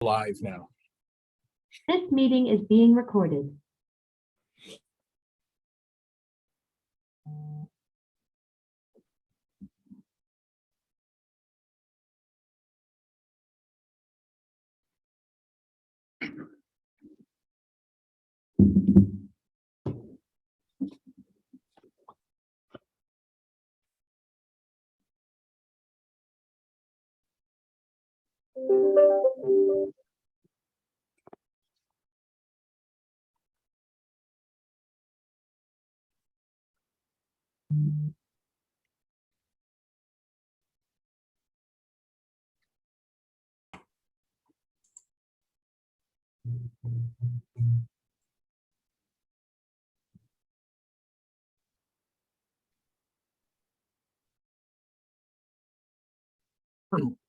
Live now. This meeting is being recorded.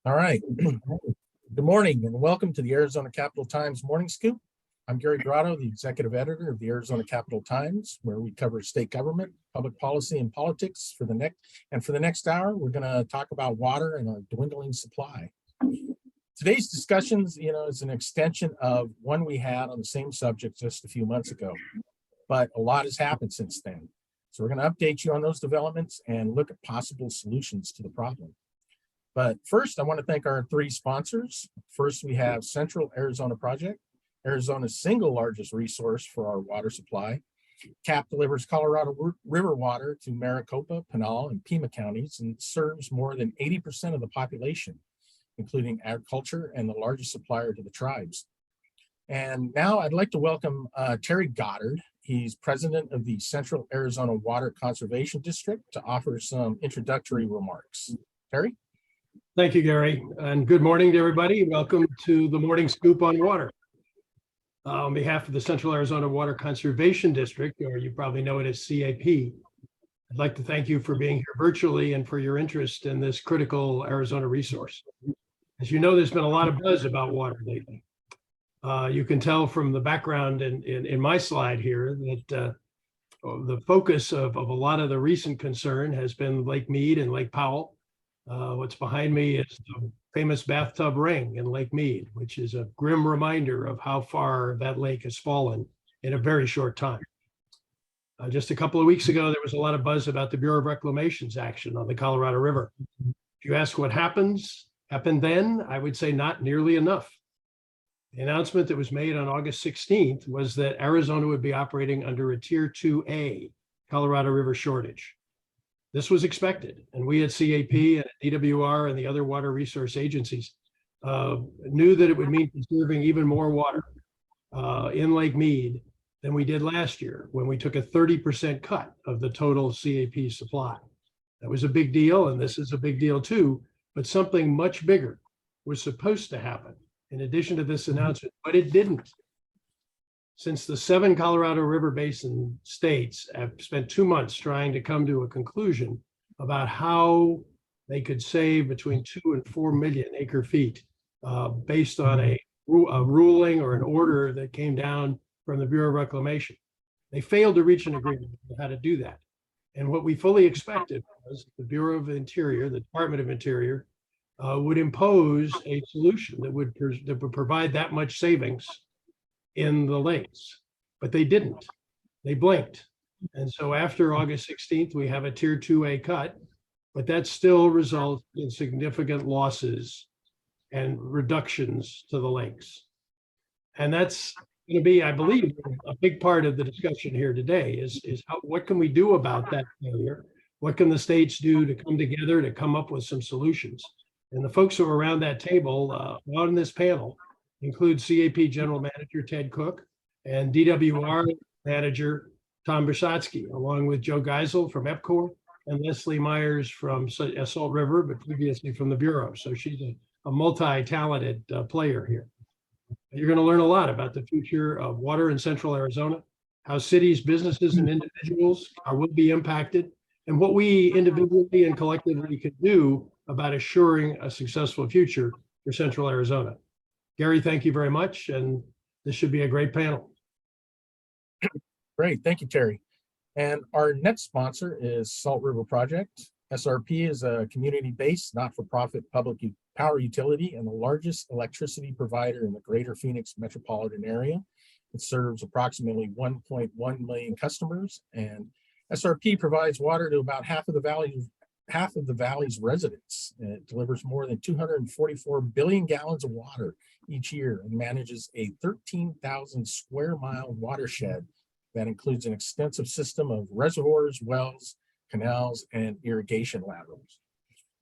All right. Good morning and welcome to the Arizona Capital Times Morning Scoop. I'm Gary Grotto, the executive editor of the Arizona Capital Times, where we cover state government, public policy, and politics for the next hour. We're going to talk about water and our dwindling supply. Today's discussions, is an extension of one we had on the same subject just a few months ago, but a lot has happened since then. So we're going to update you on those developments and look at possible solutions to the problem. But first, I want to thank our three sponsors. First, we have Central Arizona Project, Arizona's single largest resource for our water supply. CAP delivers Colorado River water to Maricopa, Pinal, and Pima counties and serves more than 80% of the population, including agriculture and the largest supplier to the tribes. And now I'd like to welcome Terry Goddard. He's president of the Central Arizona Water Conservation District to offer some introductory remarks. Terry? Thank you, Gary, and good morning to everybody. Welcome to the Morning Scoop on Water. On behalf of the Central Arizona Water Conservation District, or you probably know it as CAP, I'd like to thank you for being here virtually and for your interest in this critical Arizona resource. As you know, there's been a lot of buzz about water lately. You can tell from the background in my slide here that the focus of a lot of the recent concern has been Lake Mead and Lake Powell. What's behind me is the famous bathtub ring in Lake Mead, which is a grim reminder of how far that lake has fallen in a very short time. Just a couple of weeks ago, there was a lot of buzz about the Bureau of Reclamation's action on the Colorado River. If you ask what happened then, I would say not nearly enough. The announcement that was made on August 16th was that Arizona would be operating under a Tier 2A Colorado River shortage. This was expected, and we at CAP and DWR and the other water resource agencies knew that it would mean conserving even more water in Lake Mead than we did last year when we took a 30% cut of the total CAP supply. That was a big deal, and this is a big deal too, but something much bigger was supposed to happen in addition to this announcement, but it didn't. Since the 7 Colorado River Basin states have spent 2 months trying to come to a conclusion about how they could save between 2 and 4 million acre feet based on a ruling or an order that came down from the Bureau of Reclamation. They failed to reach an agreement on how to do that. And what we fully expected was the Bureau of Interior, the Department of Interior, would impose a solution that would provide that much savings in the lakes, but they didn't. They blinked. And so after August 16th, we have a Tier 2A cut, but that still results in significant losses and reductions to the lakes. And that's going to be, I believe, a big part of the discussion here today is what can we do about that failure? What can the states do to come together to come up with some solutions? And the folks who are around that table on this panel include CAP General Manager Ted Cook and DWR Manager Tom Bersatsky, along with Joe Geisel from EPCOR and Leslie Myers from Salt River, but previously from the Bureau. So she's a multi-talented player here. You're going to learn a lot about the future of water in Central Arizona, how cities, businesses, and individuals will be impacted, and what we individually and collectively can do about assuring a successful future for Central Arizona. Gary, thank you very much, and this should be a great panel. Great, thank you, Terry. And our next sponsor is Salt River Project. SRP is a community-based, not-for-profit public power utility and the largest electricity provider in the greater Phoenix metropolitan area. It serves approximately 1.1 million customers, and SRP provides water to about half of the valley's residents. And it delivers more than 244 billion gallons of water each year and manages a 13,000 square mile watershed that includes an extensive system of reservoirs, wells, canals, and irrigation laterals.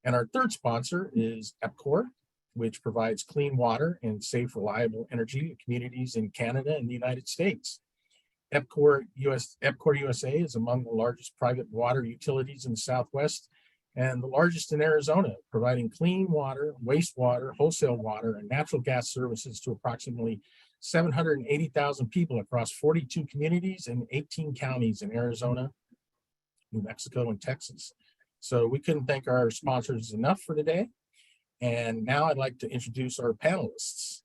And our third sponsor is EPCOR, which provides clean water and safe, reliable energy to communities in Canada and the United States. EPCOR USA is among the largest private water utilities in the Southwest and the largest in Arizona, providing clean water, wastewater, wholesale water, and natural gas services to approximately 780,000 people across 42 communities and 18 counties in Arizona, New Mexico, and Texas. So we couldn't thank our sponsors enough for today. And now I'd like to introduce our panelists.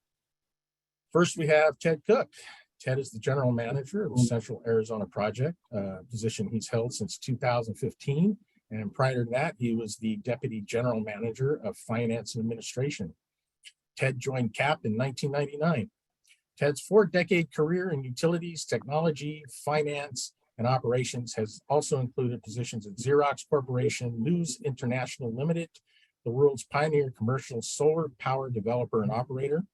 First, we have Ted Cook. Ted is the general manager of the Central Arizona Project, a position he's held since 2015. And prior to that, he was the deputy general manager of finance and administration. Ted joined CAP in 1999. Ted's 4-decade career in utilities, technology, finance, and operations has also included positions at Xerox Corporation, News International Limited, the world's pioneer commercial solar power developer and operator,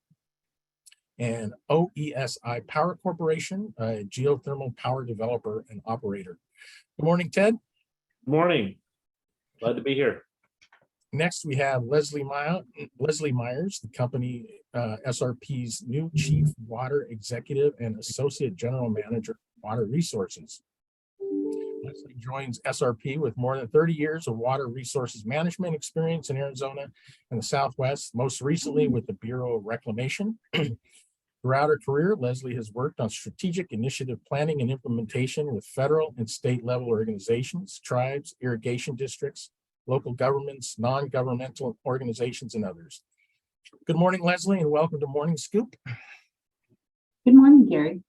and OESI Power Corporation, a geothermal power developer and operator. Good morning, Ted. Good morning. Glad to be here. Next, we have Leslie Myers, the company SRP's new Chief Water Executive and Associate General Manager of Water Resources. Leslie joins SRP with more than 30 years of water resources management experience in Arizona and the Southwest, most recently with the Bureau of Reclamation. Throughout her career, Leslie has worked on strategic initiative planning and implementation with federal and state level organizations, tribes, irrigation districts, local governments, non-governmental organizations, and others. Good morning, Leslie, and welcome to Morning Scoop. Good morning, Gary.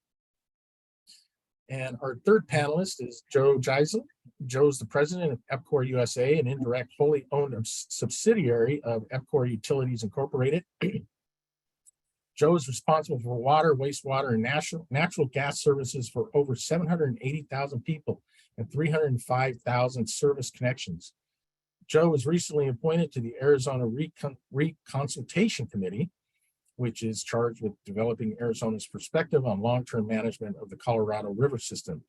And our third panelist is Joe Geisel. Joe's the president of EPCOR USA, an indirect wholly owned subsidiary of EPCOR Utilities Incorporated. Joe is responsible for water, wastewater, and natural gas services for over 780,000 people and 305,000 service connections. Joe was recently appointed to the Arizona Reconsultation Committee, which is charged with developing Arizona's perspective on long-term management of the Colorado River system.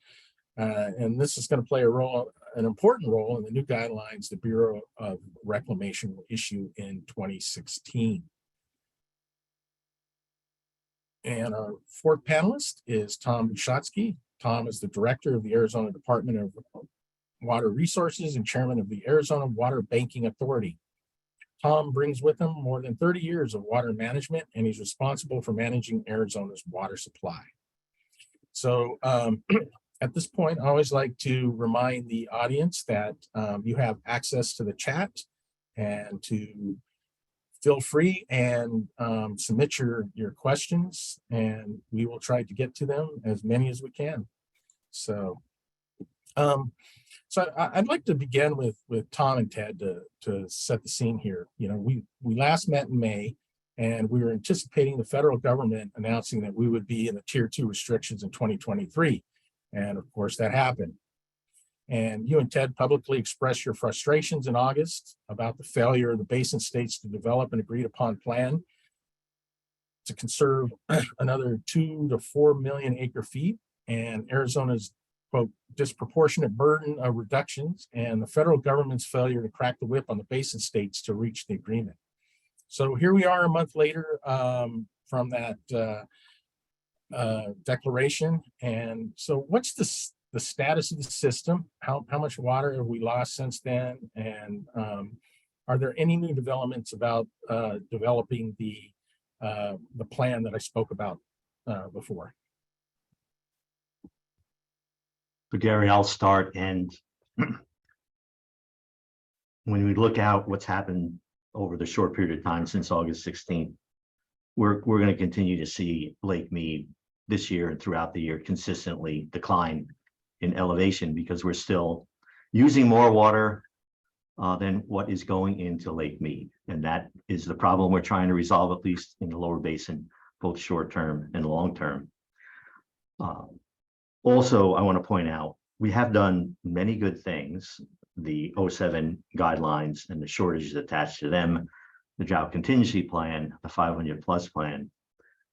And this is going to play an important role in the new guidelines the Bureau of Reclamation will issue in 2016. And our fourth panelist is Tom Bushotsky. Tom is the director of the Arizona Department of Water Resources and chairman of the Arizona Water Banking Authority. Tom brings with him more than 30 years of water management, and he's responsible for managing Arizona's water supply. So at this point, I always like to remind the audience that you have access to the chat and to feel free and submit your questions, and we will try to get to them, as many as we can. So I'd like to begin with Tom and Ted to set the scene here. You know, we last met in May, and we were anticipating the federal government announcing that we would be in the Tier 2 restrictions in 2023. And of course, that happened. And you and Ted publicly expressed your frustrations in August about the failure of the basin states to develop an agreed upon plan to conserve another 2 to 4 million acre feet, and Arizona's, quote, disproportionate burden of reductions and the federal government's failure to crack the whip on the basin states to reach the agreement. So here we are a month later from that declaration. And so what's the status of the system? How much water have we lost since then? And are there any new developments about developing the plan that I spoke about before? So Gary, I'll start. And when we look out what's happened over the short period of time since August 16th, we're going to continue to see Lake Mead this year and throughout the year consistently decline in elevation, because we're still using more water than what is going into Lake Mead. And that is the problem we're trying to resolve, at least in the lower basin, both short-term and long-term. Also, I want to point out, we have done many good things. The 07 guidelines and the shortages attached to them, the drought contingency plan, the 500+ plan.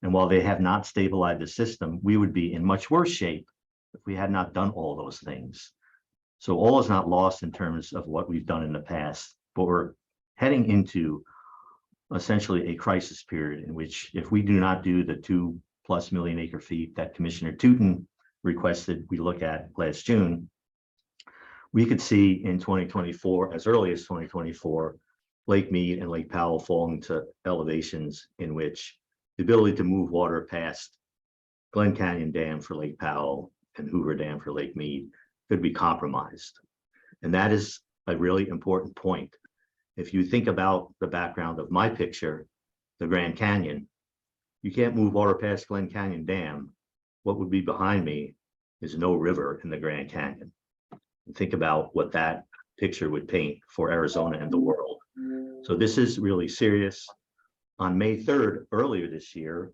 And while they have not stabilized the system, we would be in much worse shape if we had not done all those things. So all is not lost in terms of what we've done in the past, but we're heading into essentially a crisis period in which, if we do not do the 2+ million acre feet that Commissioner Tootin requested we look at last June, we could see in 2024, as early as 2024, Lake Mead and Lake Powell falling to elevations in which the ability to move water past Glen Canyon Dam for Lake Powell and Hoover Dam for Lake Mead could be compromised. And that is a really important point. If you think about the background of my picture, the Grand Canyon, you can't move water past Glen Canyon Dam. What would be behind me is no river in the Grand Canyon. And think about what that picture would paint for Arizona and the world. So this is really serious. On May 3rd, earlier this year,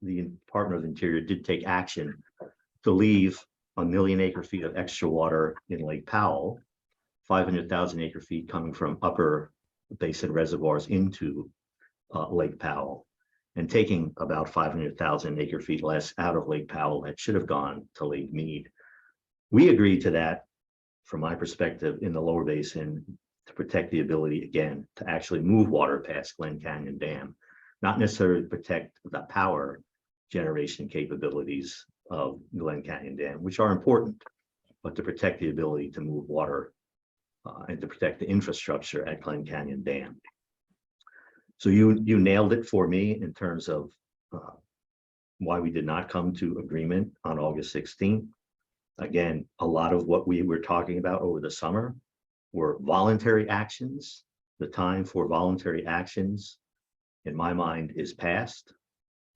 the Department of the Interior did take action to leave 1 million acre feet of extra water in Lake Powell, 500,000 acre feet coming from upper basin reservoirs into Lake Powell, and taking about 500,000 acre feet less out of Lake Powell that should have gone to Lake Mead. We agreed to that, from my perspective, in the lower basin to protect the ability, again, to actually move water past Glen Canyon Dam, not necessarily to protect the power generation capabilities of Glen Canyon Dam, which are important, but to protect the ability to move water and to protect the infrastructure at Glen Canyon Dam. So you nailed it for me in terms of why we did not come to agreement on August 16th. Again, a lot of what we were talking about over the summer were voluntary actions. The time for voluntary actions, in my mind, is past.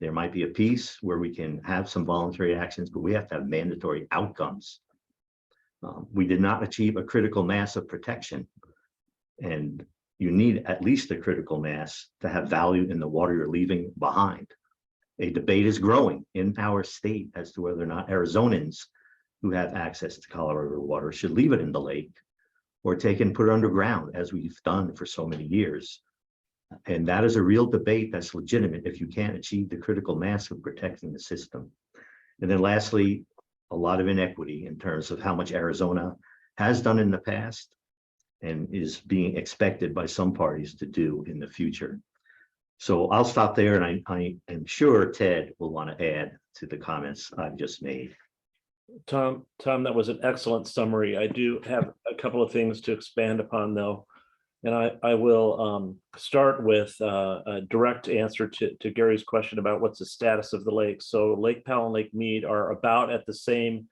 There might be a piece where we can have some voluntary actions, but we have to have mandatory outcomes. We did not achieve a critical mass of protection, and you need at least a critical mass to have value in the water you're leaving behind. A debate is growing in our state as to whether or not Arizonans who have access to Colorado River water should leave it in the lake or take and put it underground, as we've done for so many years. And that is a real debate that's legitimate if you can't achieve the critical mass of protecting the system. And then lastly, a lot of inequity in terms of how much Arizona has done in the past and is being expected by some parties to do in the future. So I'll stop there, and I am sure Ted will want to add to the comments I've just made. Tom, that was an excellent summary. I do have a couple of things to expand upon, though. And I will start with a direct answer to Gary's question about what's the status of the lake. So Lake Powell and Lake Mead are about at the same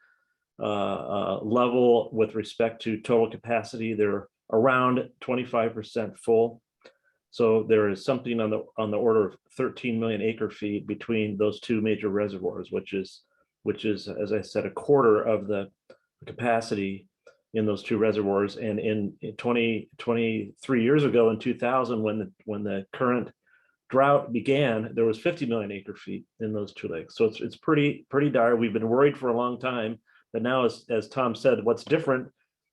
level with respect to total capacity. They're around 25% full. So there is something on the order of 13 million acre feet between those two major reservoirs, which is, as I said, a quarter of the capacity in those two reservoirs. And in 23 years ago, in 2000, when the current drought began, there was 50 million acre feet in those two lakes. So it's pretty dire. We've been worried for a long time, but now, as Tom said, what's different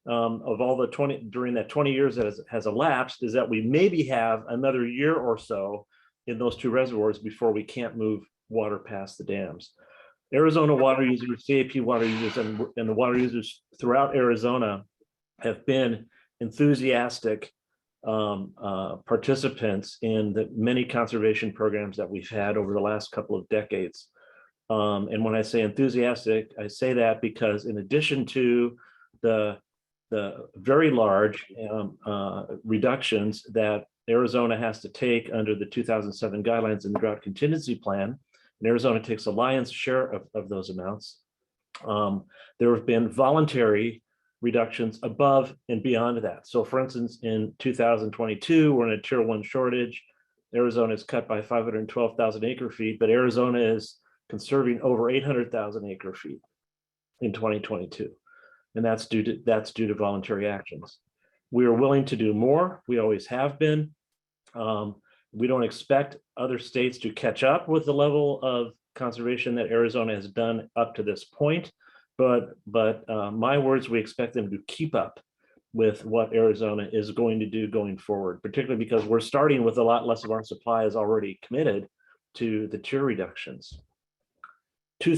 of all the during that 20 years that has elapsed is that we maybe have another year or so in those two reservoirs before we can't move water past the dams. Arizona water users, CAP water users, and the water users throughout Arizona have been enthusiastic participants in the many conservation programs that we've had over the last couple of decades. And when I say enthusiastic, I say that because in addition to the very large reductions that Arizona has to take under the 2007 guidelines in the drought contingency plan, and Arizona takes a lion's share of those amounts. There have been voluntary reductions above and beyond that. So for instance, in 2022, we're in a tier 1 shortage. Arizona is cut by 512,000 acre feet, but Arizona is conserving over 800,000 acre feet in 2022. And that's due to voluntary actions. We are willing to do more. We always have been. We don't expect other states to catch up with the level of conservation that Arizona has done up to this point. But my words, we expect them to keep up with what Arizona is going to do going forward, particularly because we're starting with a lot less of our supply is already committed to the tier reductions. 2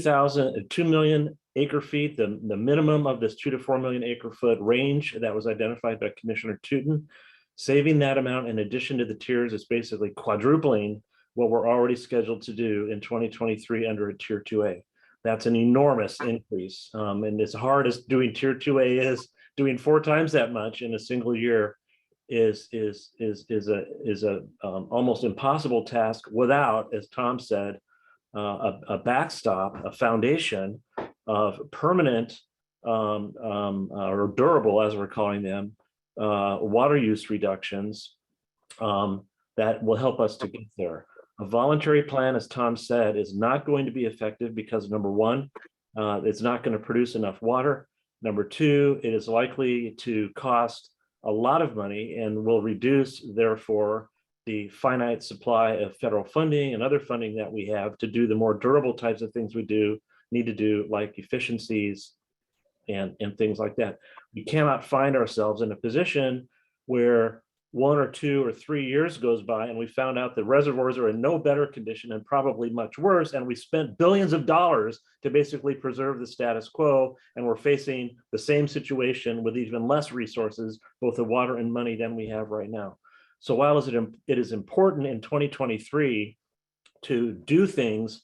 million acre feet, the minimum of this 2 to 4 million acre foot range that was identified by Commissioner Tootin. Saving that amount in addition to the tiers is basically quadrupling what we're already scheduled to do in 2023 under a tier 2A. That's an enormous increase. And as hard as doing tier 2A is, doing 4 times that much in a single year is a almost impossible task without, as Tom said, a backstop, a foundation of permanent or durable, as we're calling them, water use reductions that will help us to get there. A voluntary plan, as Tom said, is not going to be effective because number one, it's not going to produce enough water. Number two, it is likely to cost a lot of money and will reduce, therefore, the finite supply of federal funding and other funding that we have to do the more durable types of things we need to do, like efficiencies and things like that. We cannot find ourselves in a position where 1 or 2 or 3 years goes by and we found out the reservoirs are in no better condition and probably much worse, and we spent billions of dollars to basically preserve the status quo, and we're facing the same situation with even less resources, both of water and money, than we have right now. So while it is important in 2023 to do things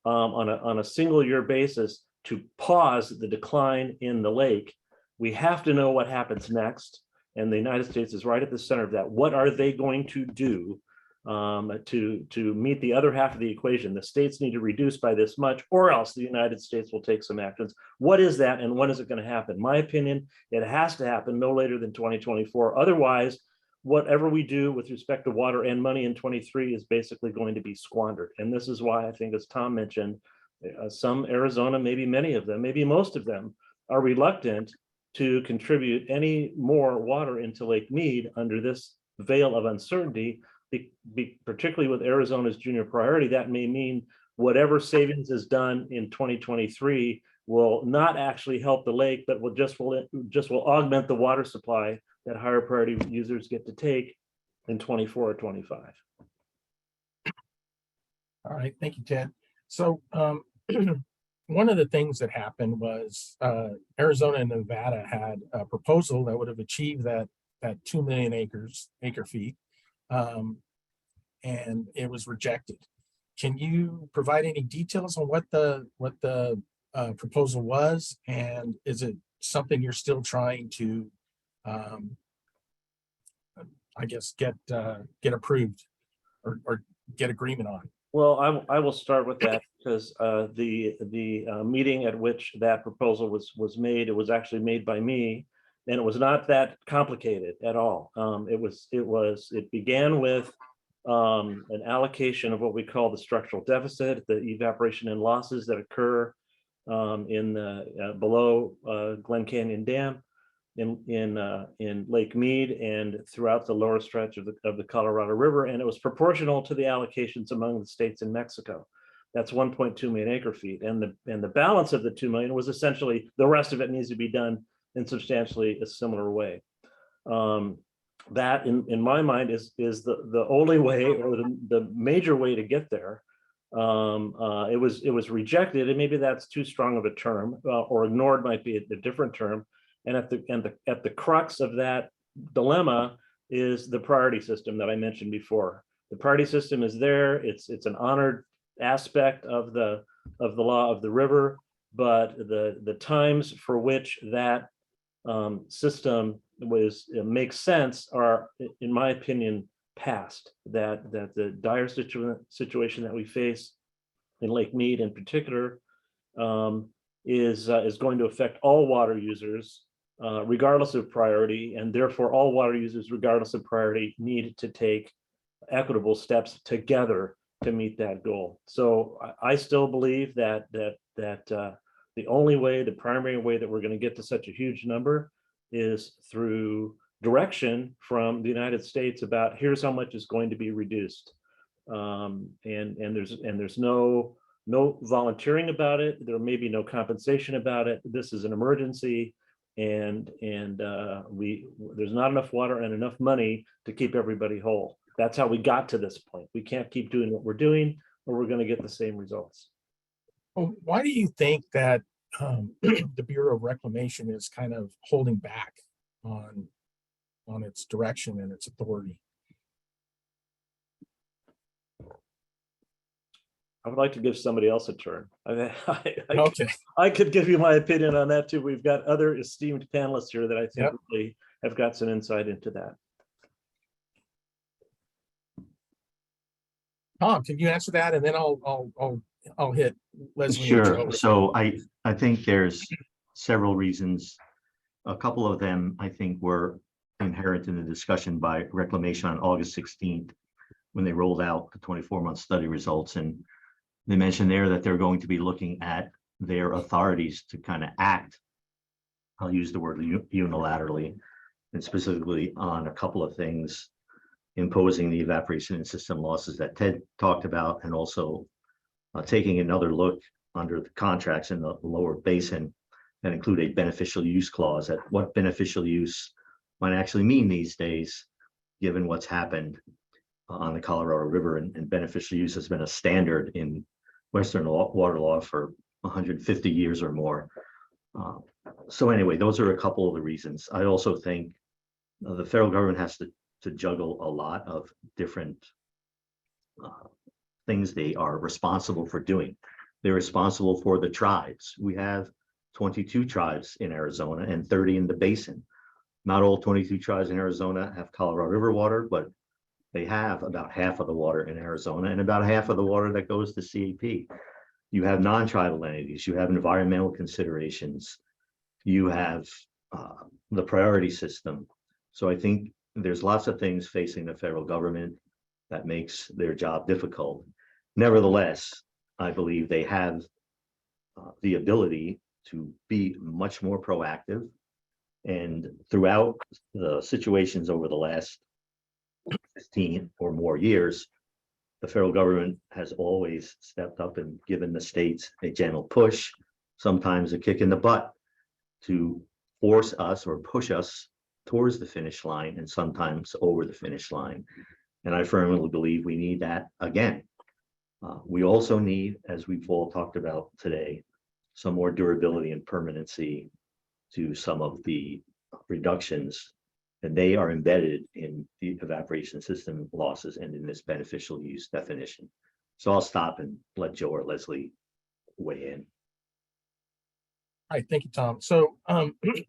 on a single year basis to pause the decline in the lake, we have to know what happens next. And the United States is right at the center of that. What are they going to do to meet the other half of the equation? The states need to reduce by this much, or else the United States will take some actions. What is that, and when is it going to happen? My opinion, it has to happen no later than 2024. Otherwise, whatever we do with respect to water and money in 23 is basically going to be squandered. And this is why I think, as Tom mentioned, some Arizona, maybe many of them, maybe most of them, are reluctant to contribute any more water into Lake Mead under this veil of uncertainty, particularly with Arizona's junior priority. That may mean whatever savings is done in 2023 will not actually help the lake, but will augment the water supply that higher priority users get to take in 24 or 25. All right, thank you, Ted. So one of the things that happened was Arizona and Nevada had a proposal that would have achieved that 2 million acre feet, and it was rejected. Can you provide any details on what the proposal was, and is it something you're still trying to, I guess, get approved or get agreement on? Well, I will start with that because the meeting at which that proposal was made, it was actually made by me, and it was not that complicated at all. It began with an allocation of what we call the structural deficit, the evaporation and losses that occur below Glen Canyon Dam in Lake Mead and throughout the lower stretch of the Colorado River, and it was proportional to the allocations among the states in Mexico. That's 1.2 million acre feet, and the balance of the 2 million was essentially the rest of it needs to be done in substantially a similar way. That, in my mind, is the only way, or the major way to get there. It was rejected, and maybe that's too strong of a term, or ignored might be a different term. And at the crux of that dilemma is the priority system that I mentioned before. The priority system is there. It's an honored aspect of the law of the river, but the times for which that system makes sense are, in my opinion, past. That the dire situation that we face in Lake Mead, in particular, is going to affect all water users, regardless of priority, and therefore all water users, regardless of priority, need to take equitable steps together to meet that goal. So I still believe that the only way, the primary way that we're going to get to such a huge number is through direction from the United States about here's how much is going to be reduced. And there's no volunteering about it. There may be no compensation about it. This is an emergency, and there's not enough water and enough money to keep everybody whole. That's how we got to this point. We can't keep doing what we're doing, or we're going to get the same results. Well, why do you think that the Bureau of Reclamation is kind of holding back on its direction and its authority? I would like to give somebody else a turn. Okay. I could give you my opinion on that too. We've got other esteemed panelists here that I think really have got some insight into that. Tom, can you answer that? And then I'll hit Leslie. and Sure. Joe. So I think there's several reasons. A couple of them, I think, were inherent in the discussion by Reclamation on August 16th, when they rolled out the 24-month study results. And they mentioned there that they're going to be looking at their authorities to kind of act, I'll use the word unilaterally, and specifically on a couple of things, imposing the evaporation and system losses that Ted talked about, and also taking another look under the contracts in the lower basin that include a beneficial use clause at what beneficial use might actually mean these days, given what's happened on the Colorado River. And beneficial use has been a standard in Western water law for 150 years or more. So anyway, those are a couple of the reasons. I also think the federal government has to juggle a lot of different things they are responsible for doing. They're responsible for the tribes. We have 22 tribes in Arizona and 30 in the basin. Not all 22 tribes in Arizona have Colorado River water, but they have about half of the water in Arizona and about half of the water that goes to CAP. You have non-tribal entities, you have environmental considerations, you have the priority system. So I think there's lots of things facing the federal government that makes their job difficult. Nevertheless, I believe they have the ability to be much more proactive. And throughout the situations over the last 15 or more years, the federal government has always stepped up and given the states a gentle push, sometimes a kick in the butt, to force us or push us towards the finish line and sometimes over the finish line. And I firmly believe we need that again. We also need, as we've all talked about today, some more durability and permanency to some of the reductions, and they are embedded in the evaporation system losses and in this beneficial use definition. So I'll stop and let Joe or Leslie weigh in. All right, thank you, Tom. So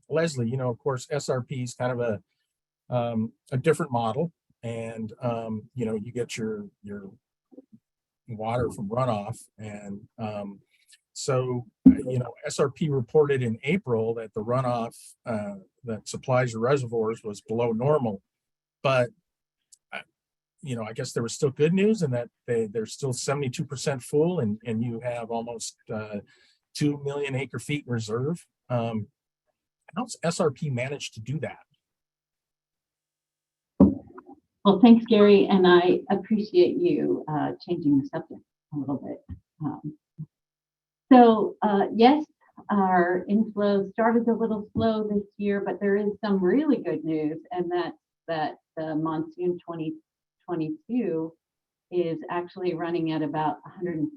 Leslie, of course, SRP is kind of a different model, and you get your water from runoff, and so SRP reported in April that the runoff that supplies your reservoirs was below normal, but I guess there was still good news in that they're still 72% full, and you have almost 2 million acre feet in reserve. How's SRP managed to do that? Well, thanks, Gary, and I appreciate you changing the subject a little bit. Yes, our inflow started a little slow this year, but there is some really good news, and that's that the monsoon 2022 is actually running at about 150%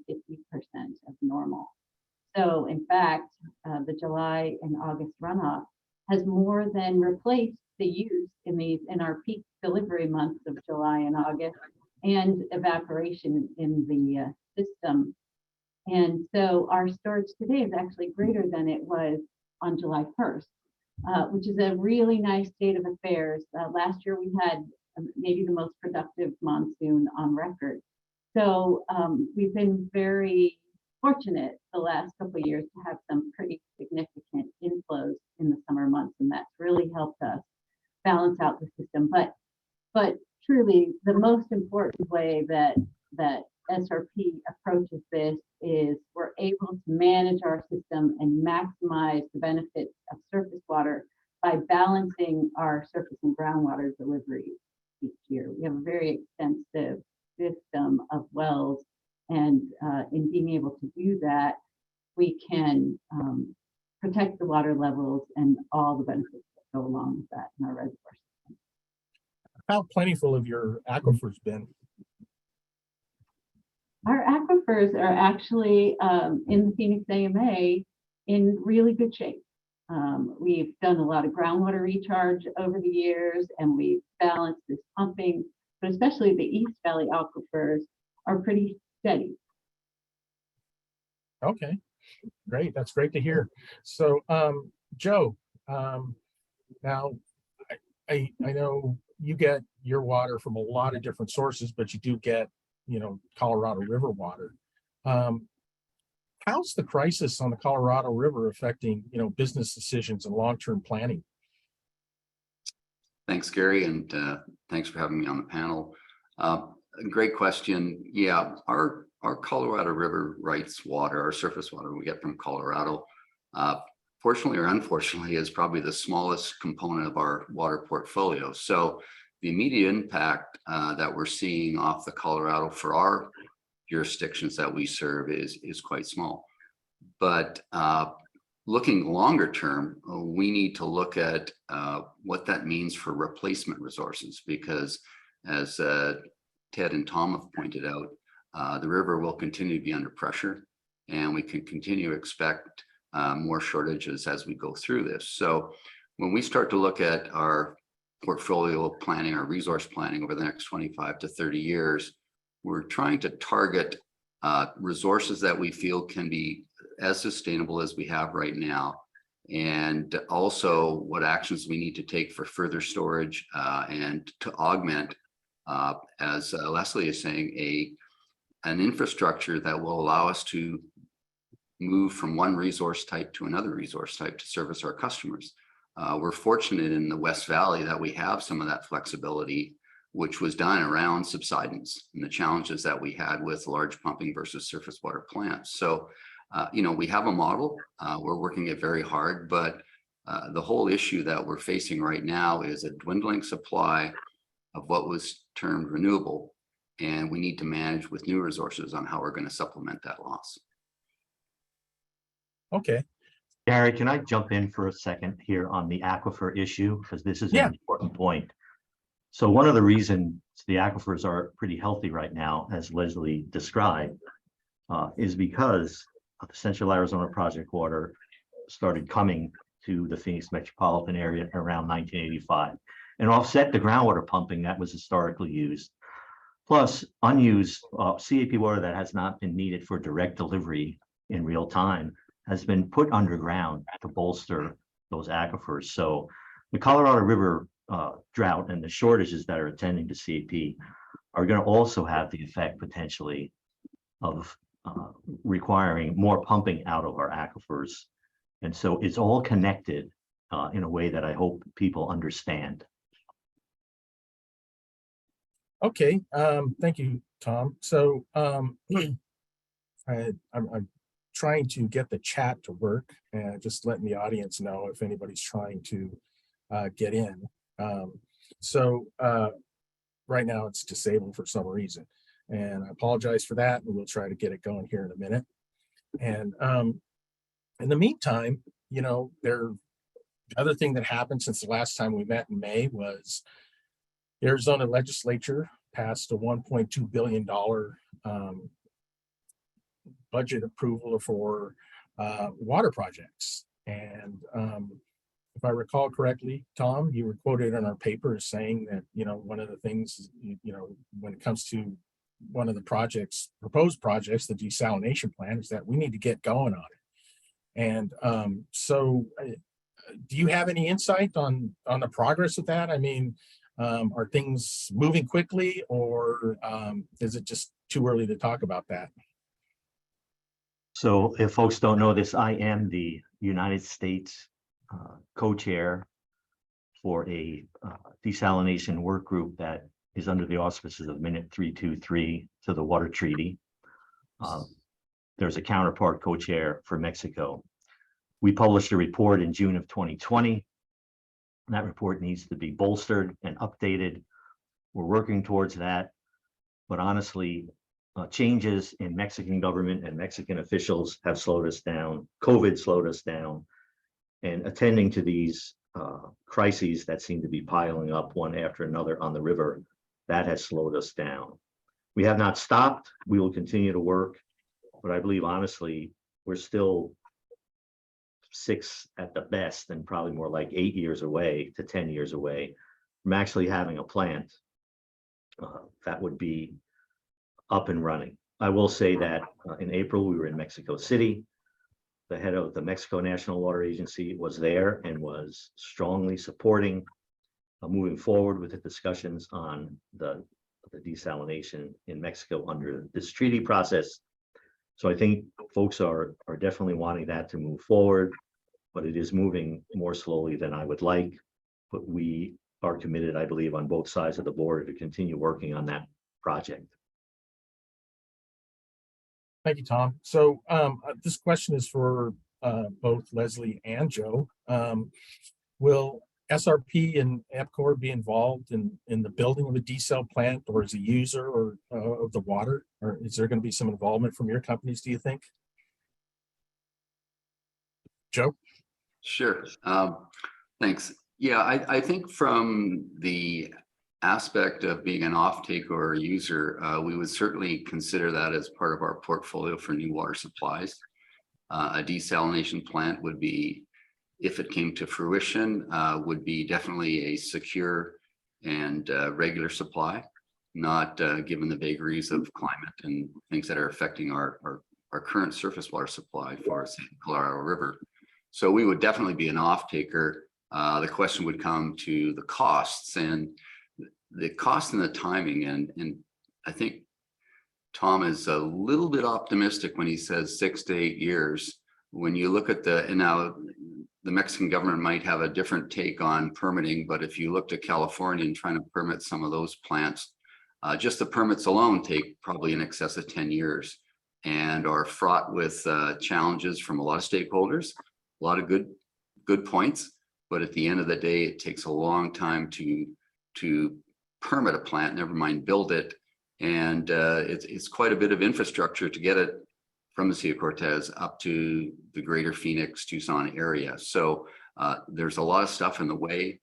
of normal. So in fact, the July and August runoff has more than replaced the use in our peak delivery months of July and August, and evaporation in the system. And so our storage today is actually greater than it was on July 1st, which is a really nice state of affairs. Last year we had maybe the most productive monsoon on record. So we've been very fortunate the last couple of years to have some pretty significant inflows in the summer months, and that's really helped us balance out the system. But truly, the most important way that SRP approaches this is we're able to manage our system and maximize the benefits of surface water by balancing our surface and groundwater deliveries each year. We have a very extensive system of wells, and in being able to do that, we can protect the water levels and all the benefits that go along with that in our reservoir system. How plentiful have your aquifers been? Our aquifers are actually in the Phoenix AMA in really good shape. We've done a lot of groundwater recharge over the years, and we've balanced this pumping, but especially the East Valley aquifers are pretty steady. Okay, great. That's great to hear. So, Joe, now I know you get your water from a lot of different sources, but you do get, Colorado River water. How's the crisis on the Colorado River affecting, business decisions and long-term planning? Thanks, Gary, and thanks for having me on the panel. Great question. Yeah, our Colorado River rights water, our surface water we get from Colorado, fortunately or unfortunately, is probably the smallest component of our water portfolio. So the immediate impact that we're seeing off the Colorado for our jurisdictions that we serve is quite small. But looking longer term, we need to look at what that means for replacement resources, because as Ted and Tom have pointed out, the river will continue to be under pressure, and we can continue to expect more shortages as we go through this. So when we start to look at our portfolio planning, our resource planning over the next 25 to 30 years, we're trying to target resources that we feel can be as sustainable as we have right now, and also what actions we need to take for further storage and to augment, as Leslie is saying, an infrastructure that will allow us to move from one resource type to another resource type to service our customers. We're fortunate in the West Valley that we have some of that flexibility, which was done around subsidence and the challenges that we had with large pumping versus surface water plants. So, we have a model, we're working it very hard, but the whole issue that we're facing right now is a dwindling supply of what was termed renewable, and we need to manage with new resources on how we're going to supplement that loss. Okay, Gary, can I jump in for a second here on the aquifer issue? Because this is Yeah. an important point. So one of the reasons the aquifers are pretty healthy right now, as Leslie described, is because the Central Arizona Project water started coming to the Phoenix metropolitan area around 1985 and offset the groundwater pumping that was historically used. Plus, unused CAP water that has not been needed for direct delivery in real time has been put underground to bolster those aquifers. So the Colorado River drought and the shortages that are attending to CAP are going to also have the effect potentially of requiring more pumping out of our aquifers. And so it's all connected in a way that I hope people understand. okay. Thank you, Tom. So I'm trying to get the chat to work, and just letting the audience know if anybody's trying to get in. So right now it's disabled for some reason, and I apologize for that, and we'll try to get it going here in a minute. And in the meantime, the other thing that happened since the last time we met in May was the Arizona legislature passed a $1.2 billion budget approval for water projects. And if I recall correctly, Tom, you were quoted in our paper as saying that, one of the things, when it comes to one of the proposed projects, the desalination plant, is that we need to get going on it. And so do you have any insight on the progress of that? I mean, are things moving quickly, or is it just too early to talk about that? So if folks don't know this, I am the United States co-chair for a desalination work group that is under the auspices of Minute 323 to the Water Treaty. There's a counterpart co-chair for Mexico. We published a report in June of 2020 That report needs to be bolstered and updated. We're working towards that. But honestly, changes in Mexican government and Mexican officials have slowed us down. COVID slowed us down. And attending to these crises that seem to be piling up one after another on the river, that has slowed us down. We have not stopped. We will continue to work. But I believe, honestly, we're still 6 at the best and probably more like 8 years away to 10 years away from actually having a plant that would be up and running. I will say that in April, we were in Mexico City. The head of the Mexico National Water Agency was there and was strongly supporting moving forward with the discussions on the desalination in Mexico under this treaty process. So I think folks are definitely wanting that to move forward, but it is moving more slowly than I would like. But we are committed, I believe, on both sides of the border to continue working on that project. Thank you, Tom. So this question is for both Leslie and Joe. Will SRP and EPCOR be involved in the building of a desal plant, or as a user or of the water? Or is there going to be some involvement from your companies, do you think? Joe? Sure. Thanks. Yeah, I think from the aspect of being an off-taker or a user, we would certainly consider that as part of our portfolio for new water supplies. A desalination plant would be, if it came to fruition, would be definitely a secure and regular supply, not given the vagaries of climate and things that are affecting our current surface water supply for, say, the Colorado River. So we would definitely be an off-taker. The question would come to the costs and the cost and the timing. And I think Tom is a little bit optimistic when he says 6 to 8 years. When you look at and now the Mexican government might have a different take on permitting, but if you looked at California and trying to permit some of those plants, just the permits alone take probably in excess of 10 years and are fraught with challenges from a lot of stakeholders, a lot of good points. But at the end of the day, it takes a long time to permit a plant, never mind build it. And it's quite a bit of infrastructure to get it from the Sea of Cortez up to the greater Phoenix, Tucson area. So there's a lot of stuff in the way.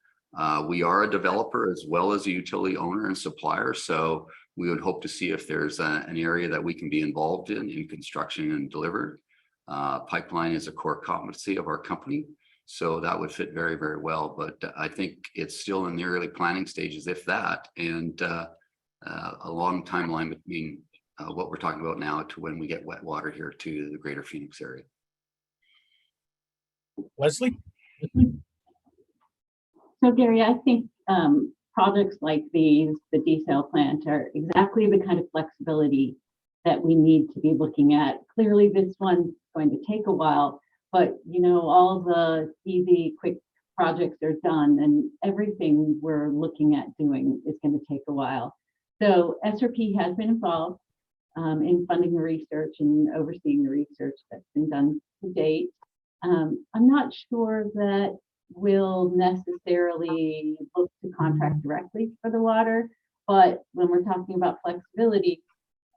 We are a developer as well as a utility owner and supplier. So we would hope to see if there's an area that we can be involved in construction and delivered. Pipeline is a core competency of our company. So that would fit very, very well. But I think it's still in the early planning stages, if that, and a long timeline between what we're talking about now to when we get wet water here to the greater Phoenix area. Leslie? So Gary, I think projects like these, the desal plant, are exactly the kind of flexibility that we need to be looking at. Clearly, this one's going to take a while, but you know, all the easy, quick projects are done, and everything we're looking at doing is going to take a while. So SRP has been involved in funding the research and overseeing the research that's been done to date. I'm not sure that we'll necessarily look to contract directly for the water, but when we're talking about flexibility,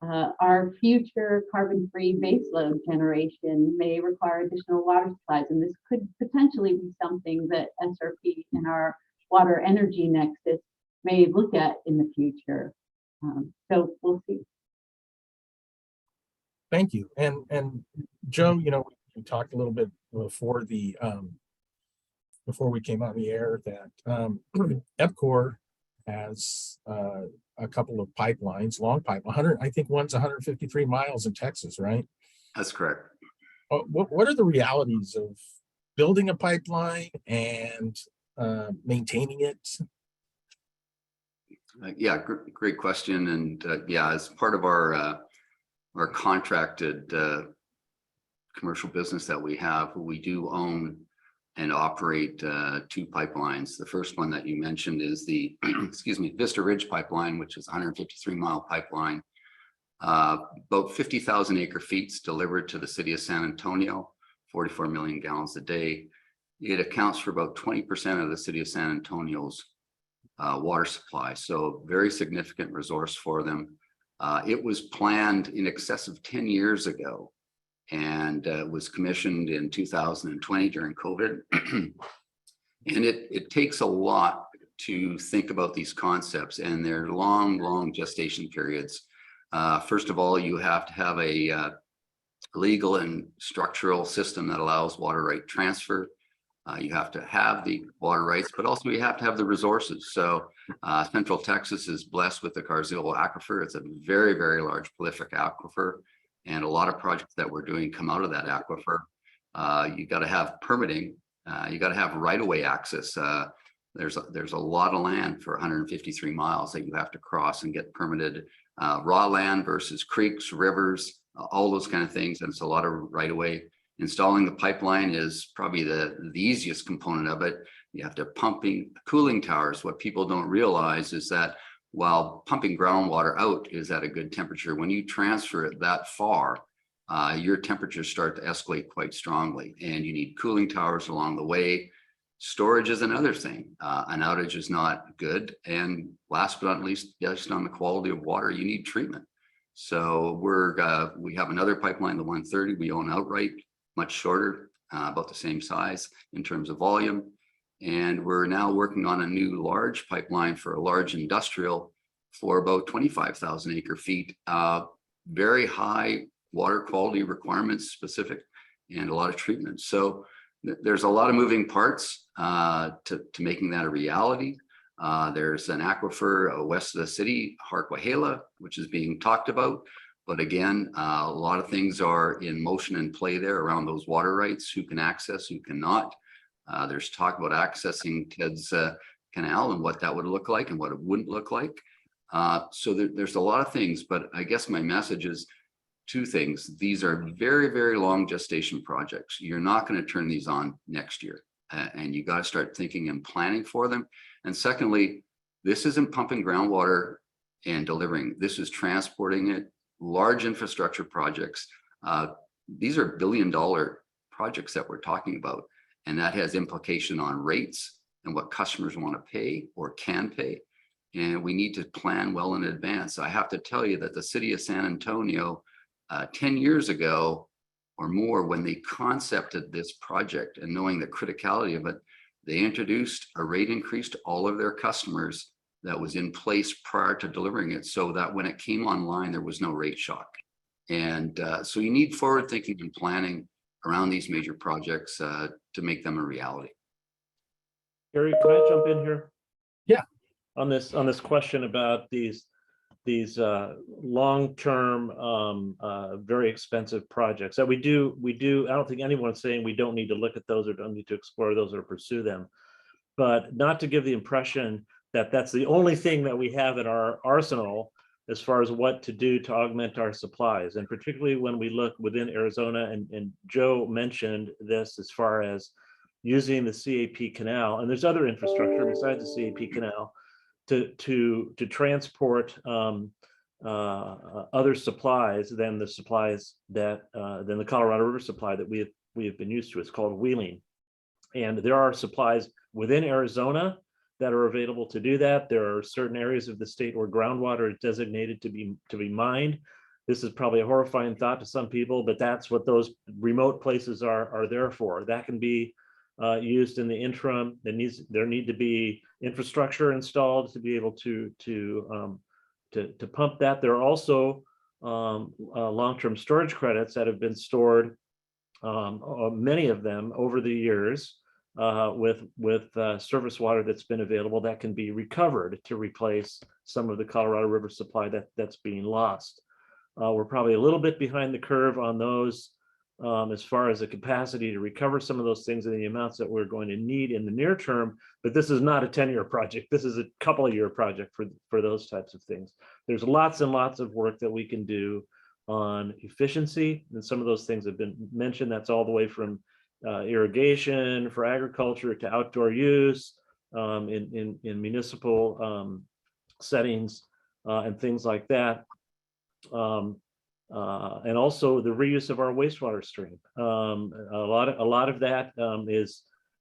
our future carbon-free baseload generation may require additional water supplies, and this could potentially be something that SRP and our water energy nexus may look at in the future. So we'll see. Thank you. And Joe, you know, we talked a little bit before before we came on the air that EPCOR has a couple of pipelines, long pipe, 100, I think one's 153 miles in Texas, right? That's correct. What are the realities of building a pipeline and maintaining it? Yeah, great question. And yeah, as part of our contracted commercial business that we have, we do own and operate 2 pipelines. The first one that you mentioned is the, excuse me, Vista Ridge pipeline, which is a 153-mile pipeline, about 50,000 acre feet delivered to the city of San Antonio, 44 million gallons a day. it accounts for about 20% of the city of San Antonio's water supply. So very significant resource for them. It was planned in excess of 10 years ago and was commissioned in 2020 during COVID. And it takes a lot to think about these concepts, and they're long gestation periods. First of all, you have to have a legal and structural system that allows water right transfer. You have to have the water rights, but also you have to have the resources. So Central Texas is blessed with the Carzillo Aquifer. It's a very large prolific aquifer, and a lot of projects that we're doing come out of that aquifer. You got to have permitting. You got to have right-of-way access. There's a lot of land for 153 miles that you have to cross and get permitted. Raw land versus creeks, rivers, all those kind of things. And it's a lot of right-of-way. Installing the pipeline is probably the easiest component of it. You have to cooling towers. What people don't realize is that while pumping groundwater out is at a good temperature, when you transfer it that far, your temperatures start to escalate quite strongly, and you need cooling towers along the way. Storage is another thing. An outage is not good. And last but not least, just on the quality of water, you need treatment. So we have another pipeline, the 130, we own outright, much shorter, about the same size in terms of volume. And we're now working on a new large pipeline for a large industrial for about 25,000 acre feet. Very high water quality requirements specific, and a lot of treatment. So there's a lot of moving parts to making that a reality. There's an aquifer west of the city, Harquahela, which is being talked about. But again, a lot of things are in motion and play there around those water rights, who can access, who cannot. There's talk about accessing Ted's Canal and what that would look like and what it wouldn't look like. So there's a lot of things, but I guess my message is two things. These are very long gestation projects. You're not going to turn these on next year, and you got to start thinking and planning for them. And secondly, this isn't pumping groundwater and delivering. This is transporting it. Large infrastructure projects. These are billion-dollar projects that we're talking about, and that has implication on rates and what customers want to pay or can pay. And we need to plan well in advance. I have to tell you that the city of San Antonio, 10 years ago or more, when they concepted this project and knowing the criticality of it, they introduced a rate increase to all of their customers that was in place prior to delivering it, so that when it came online, there was no rate shock. And so you need forward thinking and planning around these major projects to make them a reality. Gary, can I jump in here? Yeah. On this question about these long-term, very expensive projects that we do. I don't think anyone's saying we don't need to look at those or don't need to explore those or pursue them, but not to give the impression that that's the only thing that we have in our arsenal as far as what to do to augment our supplies. And particularly when we look within Arizona, and Joe mentioned this as far as using the CAP canal, and there's other infrastructure besides the CAP canal to transport other supplies than the supplies that than the Colorado River supply that we have been used to. It's called wheeling, and there are supplies within Arizona that are available to do that. There are certain areas of the state where groundwater is designated to be mined. This is probably a horrifying thought to some people, but that's what those remote places are there for. That can be used in the interim. There need to be infrastructure installed to be able to pump that. There are also long-term storage credits that have been stored, many of them over the years, with surface water that's been available that can be recovered to replace some of the Colorado River supply that's being lost. We're probably a little bit behind the curve on those as far as the capacity to recover some of those things and the amounts that we're going to need in the near term, but this is not a 10-year project. This is a couple of year project for those types of things. There's lots and lots of work that we can do on efficiency, and some of those things have been mentioned. That's all the way from irrigation for agriculture to outdoor use in municipal settings and things like that. And also the reuse of our wastewater stream. A lot of that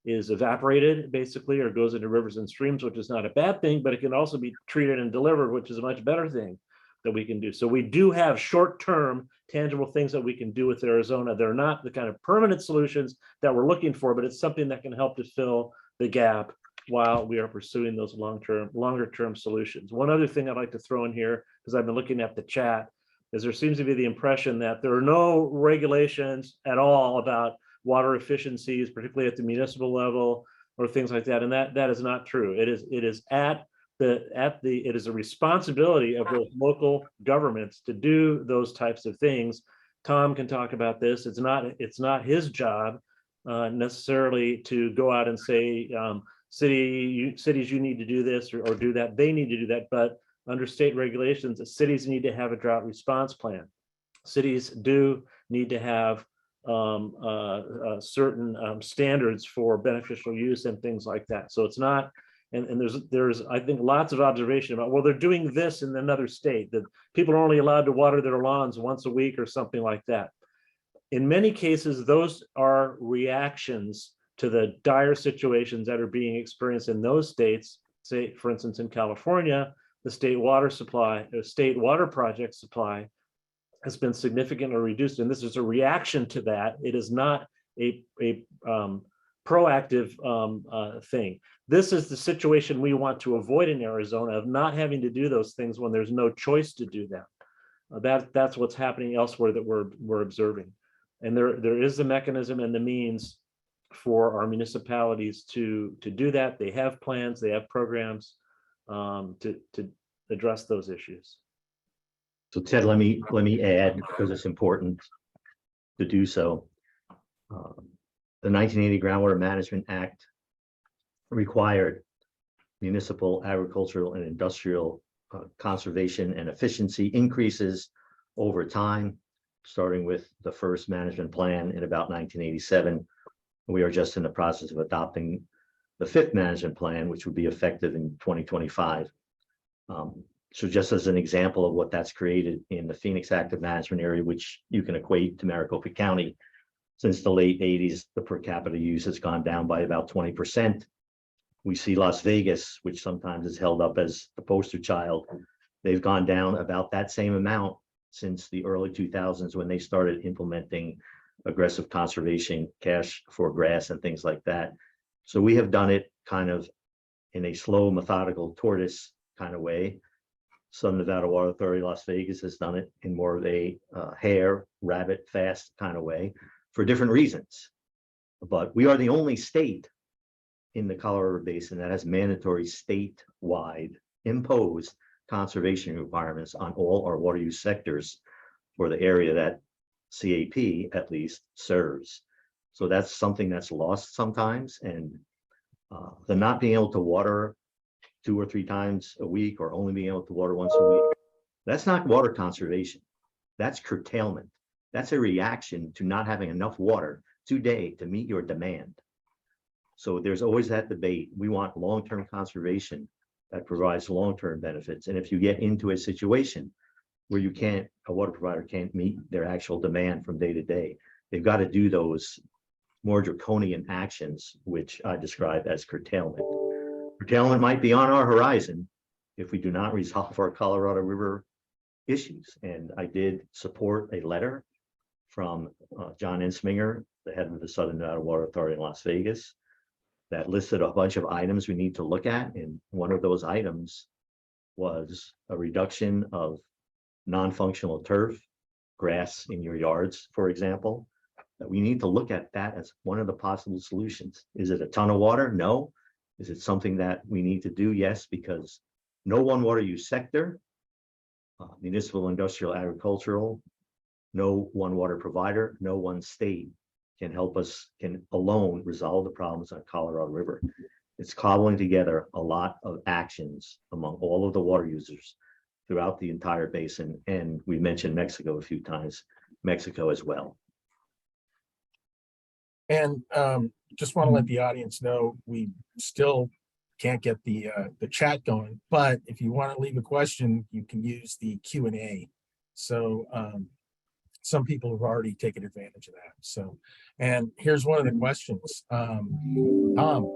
is evaporated basically, or goes into rivers and streams, which is not a bad thing, but it can also be treated and delivered, which is a much better thing that we can do. So we do have short-term tangible things that we can do with Arizona. They're not the kind of permanent solutions that we're looking for, but it's something that can help to fill the gap while we are pursuing those longer-term solutions. One other thing I'd like to throw in here, because I've been looking at the chat, is there seems to be the impression that there are no regulations at all about water efficiencies, particularly at the municipal level or things like that. And that is not true. It is a responsibility of those local governments to do those types of things. Tom can talk about this. It's not his job necessarily to go out and say, cities, you need to do this or do that. They need to do that. But under state regulations, the cities need to have a drought response plan. Cities do need to have certain standards for beneficial use and things like that. So it's not, and there's I think lots of observation about, well, they're doing this in another state, that people are only allowed to water their lawns once a week or something like that. In many cases, those are reactions to the dire situations that are being experienced in those states. Say, for instance, in California, the state water project supply has been significantly reduced, and this is a reaction to that. It is not a proactive thing. This is the situation we want to avoid in Arizona, of not having to do those things when there's no choice to do them. That's what's happening elsewhere that we're observing, and there is the mechanism and the means for our municipalities to do that. They have plans, they have programs to address those issues. So Ted, let me add, because it's important to do so. The 1980 Groundwater Management Act required municipal, agricultural, and industrial conservation and efficiency increases over time, starting with the first management plan in about 1987. We are just in the process of adopting the fifth management plan, which would be effective in 2025. So just as an example of what that's created in the Phoenix Active Management Area, which you can equate to Maricopa County, since the late 80s, the per capita use has gone down by about 20%. We see Las Vegas, which sometimes is held up as the poster child. They've gone down about that same amount since the early 2000s, when they started implementing aggressive conservation, cash for grass and things like that. So we have done it kind of in a slow, methodical tortoise kind of way. Southern Nevada Water Authority, Las Vegas, has done it in more of a hare, rabbit, fast kind of way for different reasons. But we are the only state in the Colorado River Basin that has mandatory statewide imposed conservation requirements on all our water use sectors for the area that CAP at least serves. So that's something that's lost sometimes, and the not being able to water 2 or 3 times a week, or only being able to water once a week, that's not water conservation. That's curtailment. That's a reaction to not having enough water today to meet your demand. So there's always that debate. We want long-term conservation that provides long-term benefits. And if you get into a situation where a water provider can't meet their actual demand from day to day, they've got to do those more draconian actions, which I describe as curtailment. Curtailment might be on our horizon if we do not resolve our Colorado River issues. And I did support a letter from John Ensminger, the head of the Southern Nevada Water Authority in Las Vegas, that listed a bunch of items we need to look at. And one of those items was a reduction of non-functional turf, grass in your yards, for example. That we need to look at that as one of the possible solutions. Is it a ton of water? No. Is it something that we need to do? Yes, because no one water use sector, municipal, industrial, agricultural, no one water provider, no one state can alone resolve the problems on Colorado River. It's cobbling together a lot of actions among all of the water users throughout the entire basin. And we mentioned Mexico a few times, Mexico as well. And just want to let the audience know, we still can't get the chat going, but if you want to leave a question, you can use the Q&A. So some people have already taken advantage of that. So, and here's one of the questions. Tom,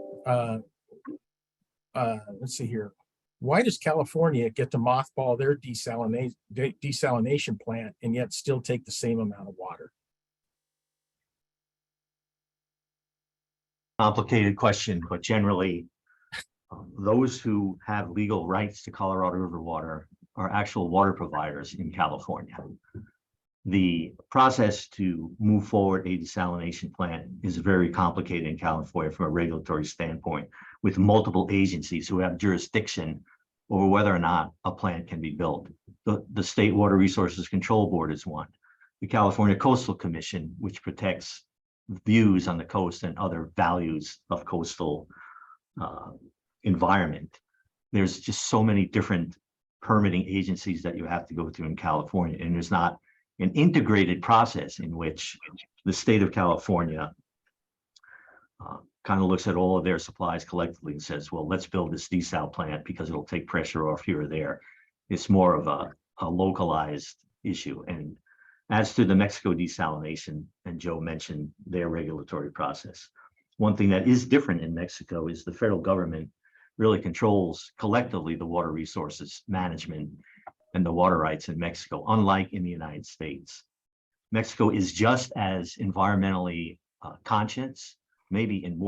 let's see here. Why does California get to mothball their desalination plant and yet still take the same amount of water? Complicated question, but generally, those who have legal rights to Colorado River water are actual water providers in California. The process to move forward a desalination plant is very complicated in California from a regulatory standpoint, with multiple agencies who have jurisdiction over whether or not a plant can be built. The State Water Resources Control Board is one. The California Coastal Commission, which protects views on the coast and other values of coastal environment. There's just so many different permitting agencies that you have to go through in California, and there's not an integrated process in which the state of California kind of looks at all of their supplies collectively and says, well, let's build this desal plant because it'll take pressure off here or there. It's more of a localized issue. And as to the Mexico desalination, and Joe mentioned their regulatory process, one thing that is different in Mexico is the federal government really controls collectively the water resources management and the water rights in Mexico, unlike in the United States. Mexico is just as environmentally conscious, maybe in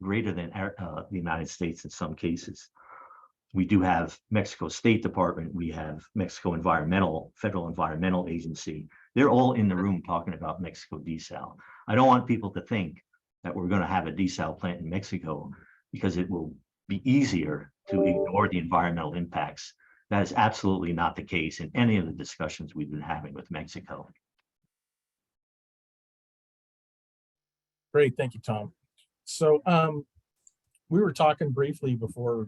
greater than the United States in some cases. We do have Mexico State Department, we have Mexico Federal Environmental Agency. They're all in the room talking about Mexico desal. I don't want people to think that we're going to have a desal plant in Mexico because it will be easier to ignore the environmental impacts. That is absolutely not the case in any of the discussions we've been having with Mexico. Great, thank you, Tom. So we were talking briefly before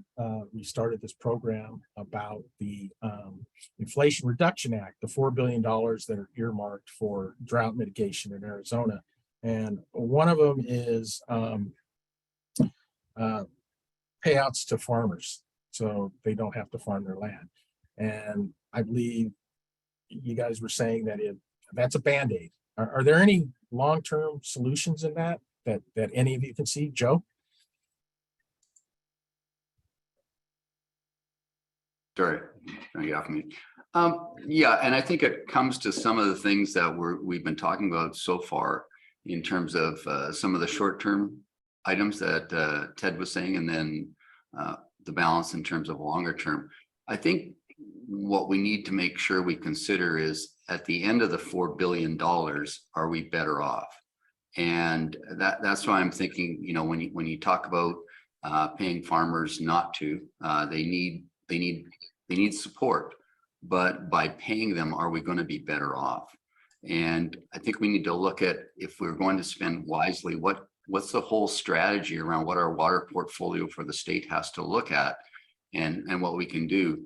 we started this program about the Inflation Reduction Act, the $4 billion that are earmarked for drought mitigation in Arizona. And one of them is payouts to farmers, so they don't have to farm their land. And I believe you guys were saying that that's a Band-Aid. Are there any long-term solutions in that any of you can see? Joe? Sorry, you off me. Yeah, and I think it comes to some of the things that we've been talking about so far in terms of some of the short-term items that Ted was saying, and then the balance in terms of longer term. I think what we need to make sure we consider is at the end of the $4 billion, are we better off? And that's why I'm thinking, you know, when you talk about paying farmers not to, they need support, but by paying them, are we going to be better off? And I think we need to look at, if we're going to spend wisely, what's the whole strategy around what our water portfolio for the state has to look at, and what we can do.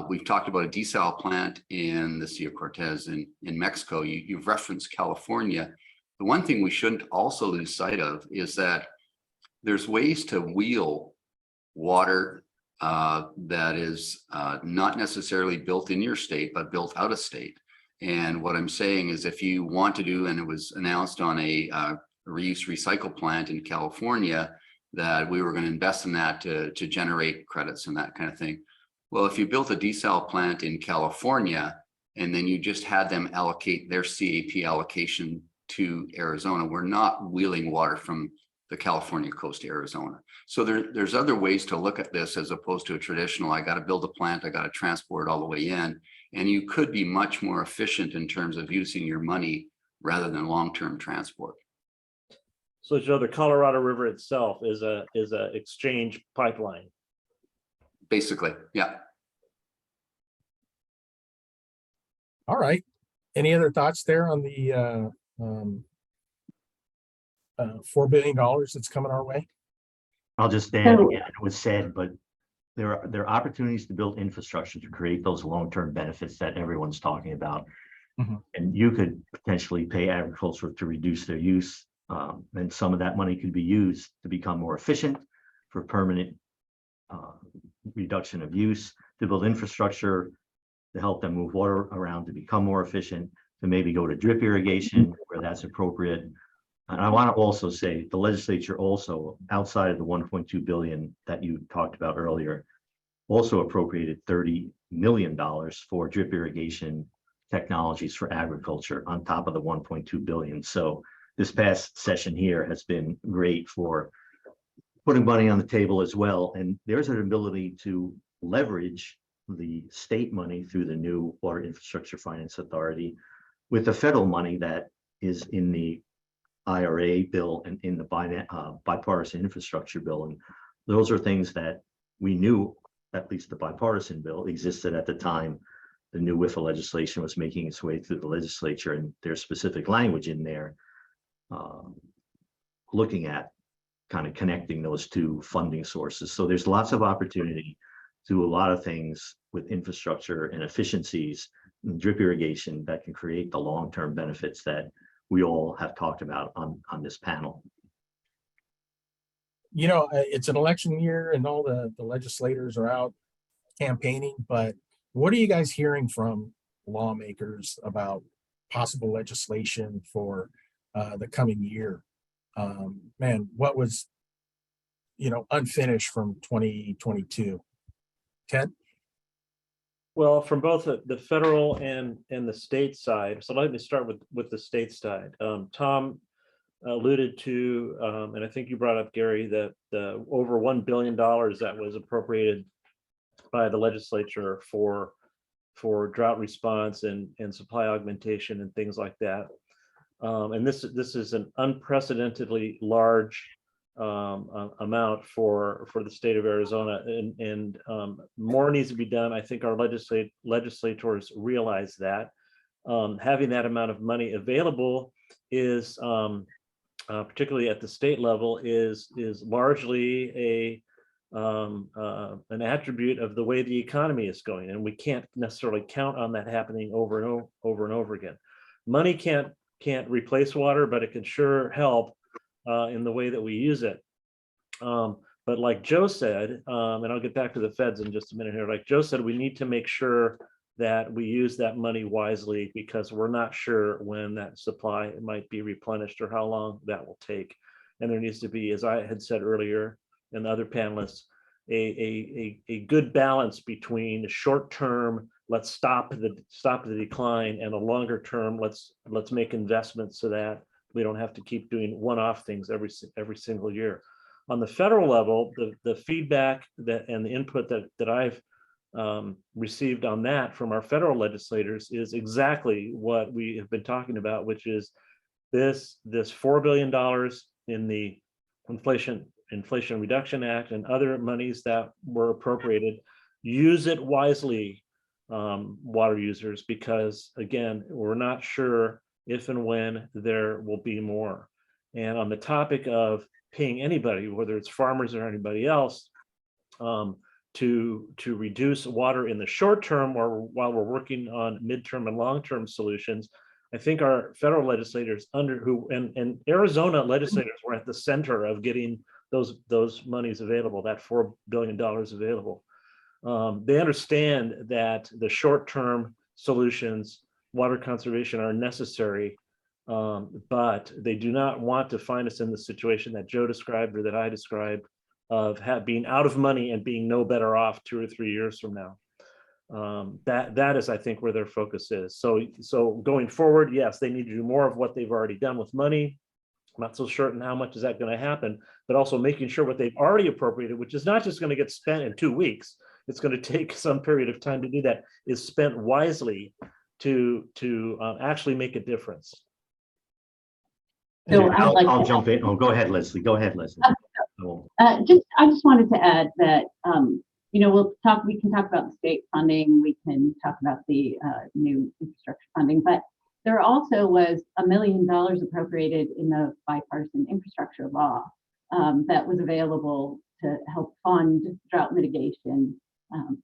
We've talked about a desal plant in the Sea of Cortez in Mexico. You've referenced California. The one thing we shouldn't also lose sight of is that there's ways to wheel water that is not necessarily built in your state, but built out of state. And what I'm saying is, if you want to do, and it was announced on a reuse recycle plant in California, that we were going to invest in that to generate credits and that kind of thing. Well, if you built a desal plant in California and then you just had them allocate their CAP allocation to Arizona, we're not wheeling water from the California coast to Arizona. So there's other ways to look at this as opposed to a traditional, I got to build a plant, I got to transport it all the way in. And you could be much more efficient in terms of using your money rather than long-term transport. So Joe, the Colorado River itself is a exchange pipeline. Basically, yeah. All right. Any other thoughts there on the $4 billion that's coming our way? I'll just add, again, it was said, but there are opportunities to build infrastructure to create those long-term benefits that everyone's talking about. Mhm. And you could potentially pay agriculture to reduce their use. And some of that money could be used to become more efficient for permanent reduction of use, to build infrastructure, to help them move water around to become more efficient, to maybe go to drip irrigation where that's appropriate. And I want to also say the legislature also, outside of the 1.2 billion that you talked about earlier, also appropriated $30 million for drip irrigation technologies for agriculture on top of the 1.2 billion. So this past session here has been great for putting money on the table as well. And there's an ability to leverage the state money through the new Water Infrastructure Finance Authority with the federal money that is in the IRA bill and in the bipartisan infrastructure bill. And those are things that we knew, at least the bipartisan bill existed at the time the new WIFA legislation was making its way through the legislature, and there's specific language in there looking at kind of connecting those two funding sources. So there's lots of opportunity to do a lot of things with infrastructure and efficiencies and drip irrigation that can create the long-term benefits that we all have talked about on this panel. You know, it's an election year and all the legislators are out campaigning, but what are you guys hearing from lawmakers about possible legislation for the coming year? Man, what was, unfinished from 2022? Ted? Well, from both the federal and the state side. So let me start with the state side. Tom alluded to, and I think you brought up, Gary, that the over $1 billion that was appropriated by the legislature for drought response and supply augmentation and things like that. And this is an unprecedentedly large amount for the state of Arizona, and more needs to be done. I think our legislators realize that having that amount of money available is particularly at the state level is largely an attribute of the way the economy is going, and we can't necessarily count on that happening over and over again. Money can't replace water, but it can sure help in the way that we use it. But like Joe said, and I'll get back to the feds in just a minute here, like Joe said, we need to make sure that we use that money wisely, because we're not sure when that supply might be replenished or how long that will take. And there needs to be, as I had said earlier and the other panelists, a good balance between short-term, let's stop the decline, and a longer term, let's make investments so that we don't have to keep doing one-off things every single year. On the federal level, the feedback and the input that I've received on that from our federal legislators is exactly what we have been talking about, which is this $4 billion in the Inflation Reduction Act and other monies that were appropriated. Use it wisely, water users, because again, we're not sure if and when there will be more. And on the topic of paying anybody, whether it's farmers or anybody else, to reduce water in the short term, or while we're working on midterm and long-term solutions, I think our federal legislators and Arizona legislators were at the center of getting those monies available, that $4 billion available. They understand that the short-term solutions, water conservation, are necessary, but they do not want to find us in the situation that Joe described or that I described of being out of money and being no better off 2 or 3 years from now. That is, I think, where their focus is. So going forward, yes, they need to do more of what they've already done with money. I'm not so certain how much is that going to happen, but also making sure what they've already appropriated, which is not just going to get spent in 2 weeks, it's going to take some period of time to do that, is spent wisely to actually make a difference. So I'd like I'll to- jump in. Oh, go ahead, Leslie. Go ahead, Leslie. I just wanted to add that, we can talk about the state funding, we can talk about the new infrastructure funding, but there also was $1 million appropriated in the bipartisan infrastructure law that was available to help fund drought mitigation.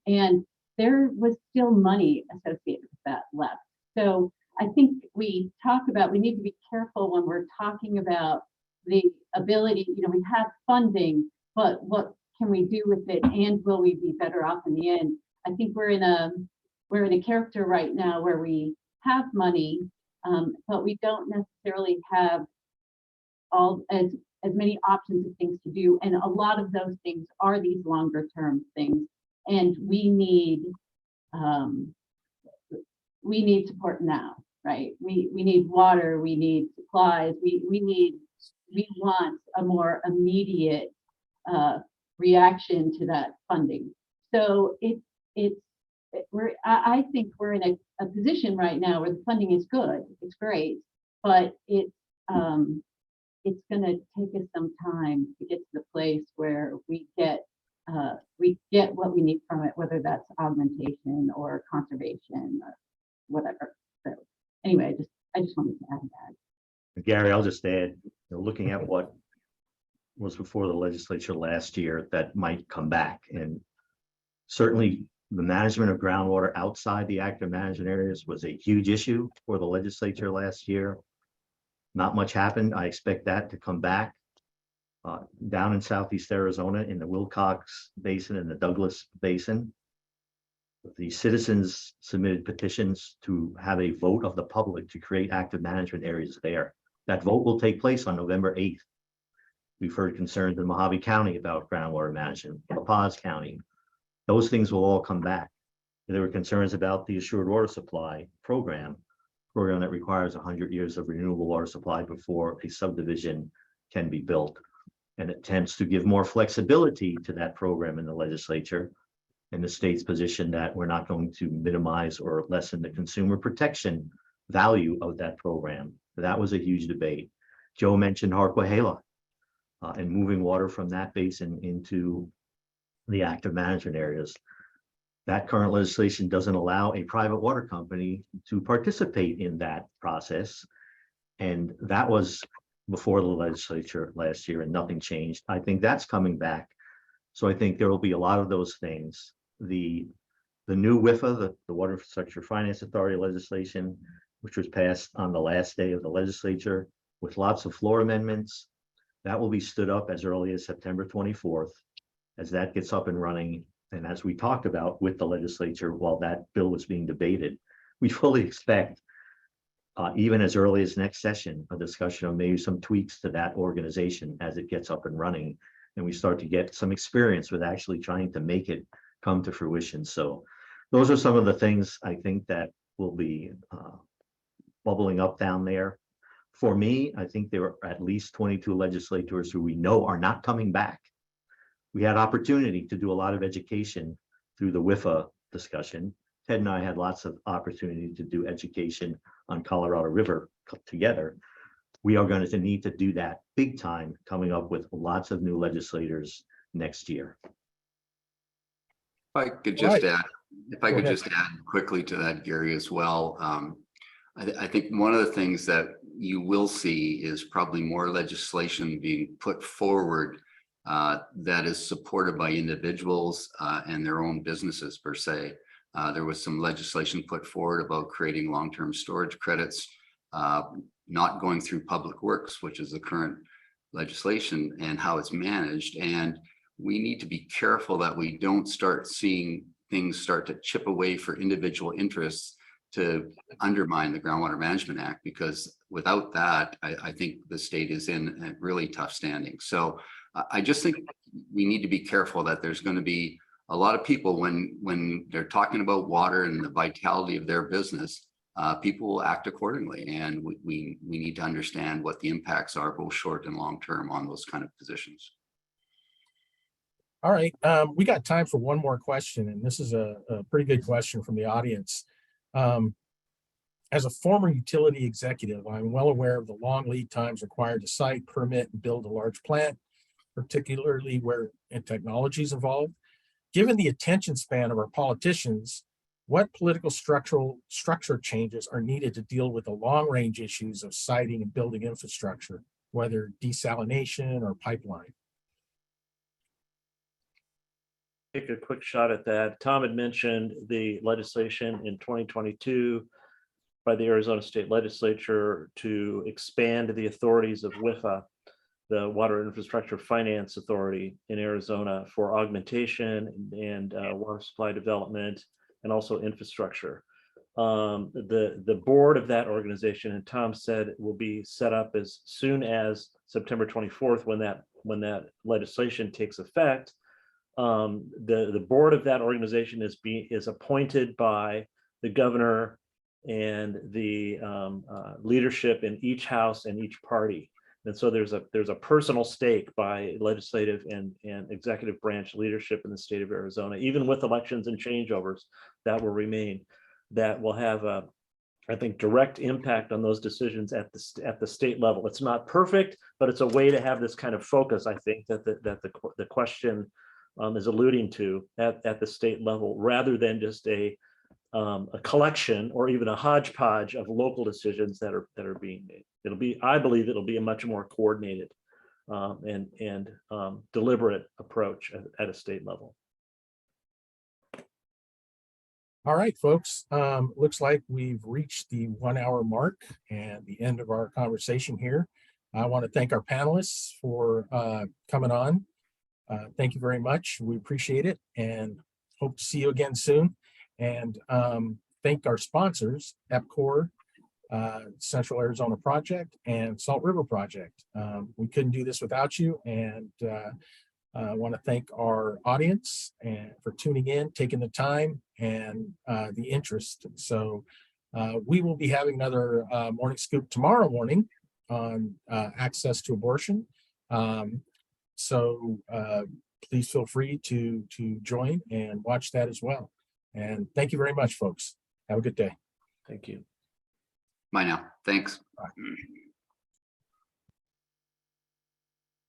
And there was still money associated with that left. So I think we need to be careful when we're talking about the ability, we have funding, but what can we do with it, and will we be better off in the end? I think we're in a character right now where we have money, but we don't necessarily have all as many options of things to do. And a lot of those things are these longer term things. And we need support now, right? We need water, we need supplies, we want a more immediate reaction to that funding. So I think we're in a position right now where the funding is good, it's great, but it's going to take us some time to get to the place where we get what we need from it, whether that's augmentation or conservation or whatever. So anyway, I just wanted to add that. Gary, I'll just add, looking at what was before the legislature last year that might come back, and certainly the management of groundwater outside the active management areas was a huge issue for the legislature last year. Not much happened. I expect that to come back. Down in Southeast Arizona in the Wilcox Basin and the Douglas Basin, the citizens submitted petitions to have a vote of the public to create active management areas there. That vote will take place on November 8th. We've heard concerns in Mojave County about groundwater management, La Paz County. Those things will all come back. There were concerns about the assured water supply program that requires 100 years of renewable water supply before a subdivision can be built, and attempts to give more flexibility to that program in the legislature, and the state's position that we're not going to minimize or lessen the consumer protection value of that program. That was a huge debate. Joe mentioned Harquahala and moving water from that basin into the active management areas. That current legislation doesn't allow a private water company to participate in that process. And that was before the legislature last year, and nothing changed. I think that's coming back. So I think there will be a lot of those things. The new WIFA, the Water Infrastructure Finance Authority legislation, which was passed on the last day of the legislature with lots of floor amendments, that will be stood up as early as September 24th. As that gets up and running, and as we talked about with the legislature while that bill was being debated, we fully expect, even as early as next session, a discussion of maybe some tweaks to that organization as it gets up and running, and we start to get some experience with actually trying to make it come to fruition. So those are some of the things I think that will be bubbling up down there. For me, I think there are at least 22 legislators who we know are not coming back. We had opportunity to do a lot of education through the WIFA discussion. Ted and I had lots of opportunity to do education on Colorado River together. We are going to need to do that big time, coming up with lots of new legislators next year. If I could just Right. add, if I Go could ahead. just add quickly to that, Gary, as well. I think one of the things that you will see is probably more legislation being put forward that is supported by individuals and their own businesses per se. There was some legislation put forward about creating long-term storage credits, not going through Public Works, which is the current legislation, and how it's managed. And we need to be careful that we don't start seeing things start to chip away for individual interests to undermine the Groundwater Management Act, because without that, I think the state is in a really tough standing. So I just think we need to be careful that there's going to be a lot of people when they're talking about water and the vitality of their business, people will act accordingly. And we need to understand what the impacts are, both short and long term, on those kind of positions. All right, we got time for one more question, and this is a pretty good question from the audience. As a former utility executive, I'm well aware of the long lead times required to site, permit, and build a large plant, particularly where technologies evolve. Given the attention span of our politicians, what political structure changes are needed to deal with the long-range issues of siting and building infrastructure, whether desalination or pipeline? Take a quick shot at that. Tom had mentioned the legislation in 2022 by the Arizona State Legislature to expand the authorities of WIFA, the Water Infrastructure Finance Authority in Arizona, for augmentation and water supply development and also infrastructure. The board of that organization, and Tom said it will be set up as soon as September 24th, when that legislation takes effect. The board of that organization is appointed by the governor and the leadership in each house and each party. And so there's a personal stake by legislative and executive branch leadership in the state of Arizona, even with elections and changeovers that will remain, that will have a, I think, direct impact on those decisions at the state level. It's not perfect, but it's a way to have this kind of focus, I think, that the question is alluding to at the state level, rather than just a collection or even a hodgepodge of local decisions that are being made. I believe it'll be a much more coordinated and deliberate approach at a state level. All right, folks, looks like we've reached the 1 hour mark and the end of our conversation here. I want to thank our panelists for coming on. Thank you very much. We appreciate it and hope to see you again soon. And thank our sponsors, EPCOR, Central Arizona Project, and Salt River Project. We couldn't do this without you, and I want to thank our audience and for tuning in, taking the time and the interest. So we will be having another morning scoop tomorrow morning on access to abortion. So please feel free to join and watch that as well. And thank you very much, folks. Have a good day. Thank you. Bye now. Thanks. Bye.